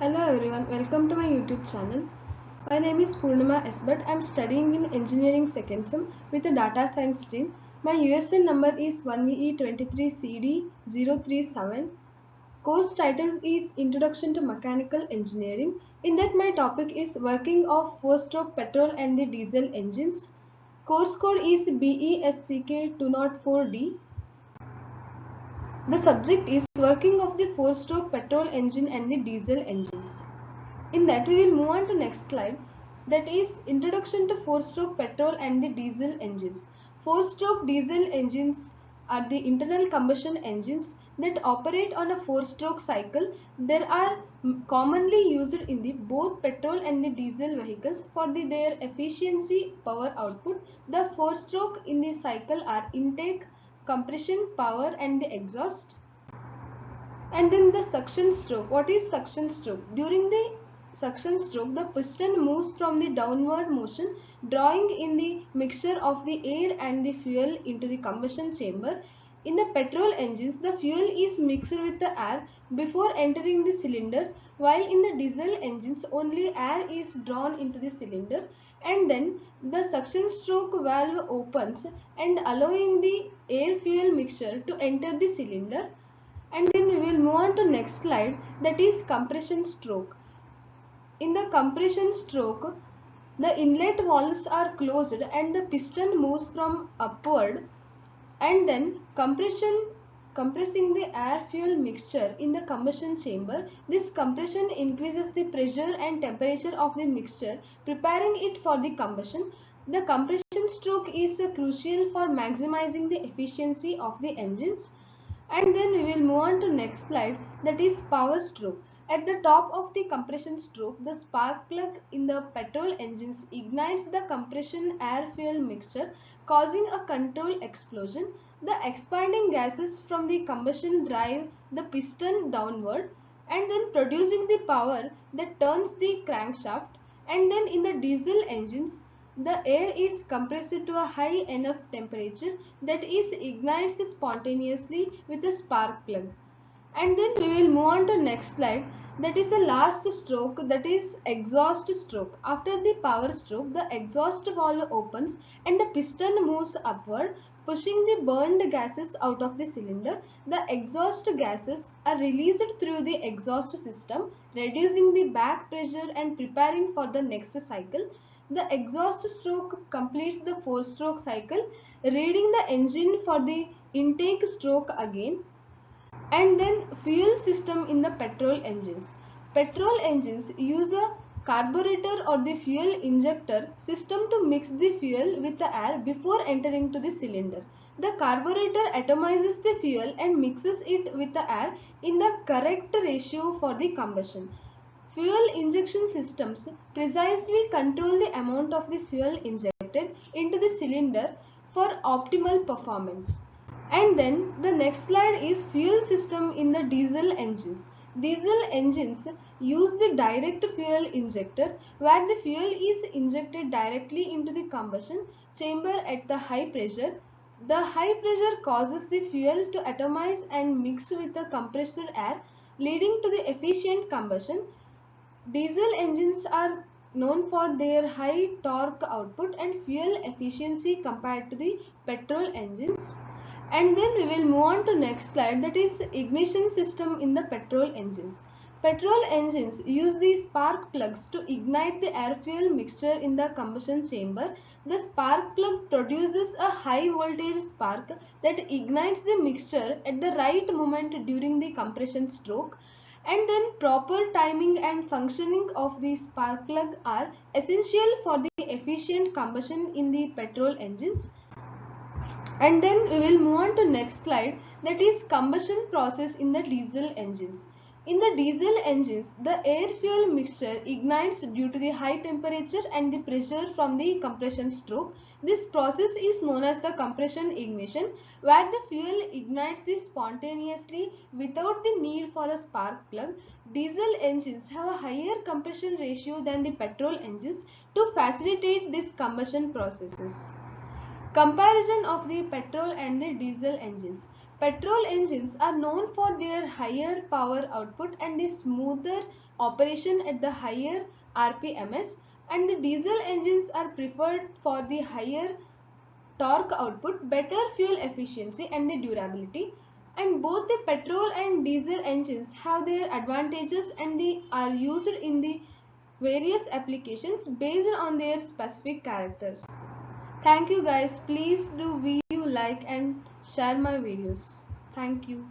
Hello everyone, welcome to my YouTube channel. My name is Purnima S. Bhatt. I am studying in Engineering Second Sem with a Data Science stream. My USN number is 1VE23CD037. Course title is Introduction to Mechanical Engineering. In that my topic is Working of 4-stroke petrol and the diesel engines. Course code is BESCK204D. The subject is Working of the 4-stroke petrol engine and the diesel engines. In that we will move on to next slide, that is Introduction to 4-stroke petrol and the diesel engines. 4-stroke diesel engines are the internal combustion engines that operate on a 4-stroke cycle. They are commonly used in the both petrol and the diesel vehicles for their efficiency power output. The 4-stroke in the cycle are intake, compression, power and the exhaust. And then the suction stroke. What is suction stroke? During the suction stroke, the piston moves from the downward motion, drawing in the mixture of the air and the fuel into the combustion chamber. In the petrol engines, the fuel is mixed with the air before entering the cylinder, while in the diesel engines, only air is drawn into the cylinder, and then the suction stroke valve opens and allowing the air fuel mixture to enter the cylinder. And then we will move on to next slide, that is compression stroke. In the compression stroke, the inlet valves are closed and the piston moves from upward and then compressing the air fuel mixture in the combustion chamber. This compression increases the pressure and temperature of the mixture, preparing it for the combustion. The compression stroke is crucial for maximizing the efficiency of the engines. And then we will move on to next slide, that is power stroke. At the top of the compression stroke, the spark plug in the petrol engines ignites the compression air fuel mixture, causing a controlled explosion. The expanding gases from the combustion drive the piston downward and then producing the power that turns the crankshaft. And then in the diesel engines, the air is compressed to a high enough temperature that is ignites spontaneously with a spark plug. And then we will move on to next slide, that is the last stroke, that is exhaust stroke. After the power stroke, the exhaust valve opens and the piston moves upward, pushing the burned gases out of the cylinder. The exhaust gases are released through the exhaust system, reducing the back pressure and preparing for the next cycle. The exhaust stroke completes the 4-stroke cycle, reading the engine for the intake stroke again. And then fuel system in the petrol engines. Petrol engines use a carburetor or the fuel injector system to mix the fuel with the air before entering to the cylinder. The carburetor atomizes the fuel and mixes it with the air in the correct ratio for the combustion. Fuel injection systems precisely control the amount of the fuel injected into the cylinder for optimal performance. And then the next slide is fuel system in the diesel engines. Diesel engines use the direct fuel injector, where the fuel is injected directly into the combustion chamber at the high pressure. The high pressure causes the fuel to atomize and mix with the compressed air, leading to the efficient combustion. Diesel engines are known for their high torque output and fuel efficiency compared to the petrol engines. And then we will move on to next slide, that is ignition system in the petrol engines. Petrol engines use the spark plugs to ignite the air fuel mixture in the combustion chamber. The spark plug produces a high voltage spark that ignites the mixture at the right moment during the compression stroke. And then proper timing and functioning of the spark plug are essential for the efficient combustion in the petrol engines. And then we will move on to next slide, that is combustion process in the diesel engines. In the diesel engines, the air fuel mixture ignites due to the high temperature and the pressure from the compression stroke. This process is known as the compression ignition, where the fuel ignites spontaneously without the need for a spark plug. Diesel engines have a higher compression ratio than the petrol engines to facilitate these combustion processes. Comparison of the petrol and the diesel engines. Petrol engines are known for their higher power output and the smoother operation at the higher RPMs, and the diesel engines are preferred for the higher torque output, better fuel efficiency and the durability. And both the petrol and diesel engines have their advantages and they are used in the various applications based on their specific characters. Thank you guys. Please do view, like and share my videos. Thank you.